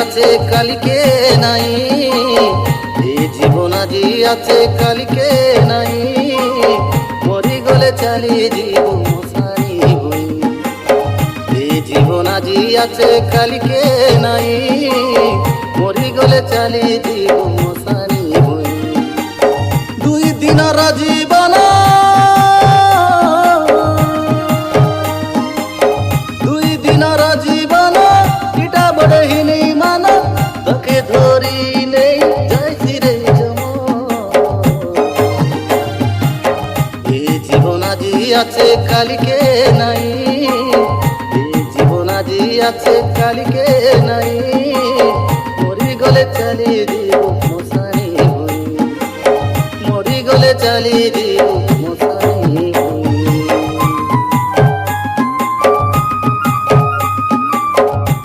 আছে কালকে নাই, এই জীবন আজি আছে কালকে নাই, মরি গলে চালিয়ে দিব মশারি বই। এই জীবন আজি আছে কালকে নাই, মরি গলে চালিয়ে দিব মশারি বই। দুই দিনের জীবন, দুই দিনের জীবন ইটা বড় হিনি মানা, তোকে ধরি নেই যাইছি রে এই জীবন আজি আছে কালকে নাই, এই জীবন আজি আছে কালকে নাই, মরি গলে চালিয়ে দিব মশারি বই, মরি গলে চালিয়ে দিব মশারি।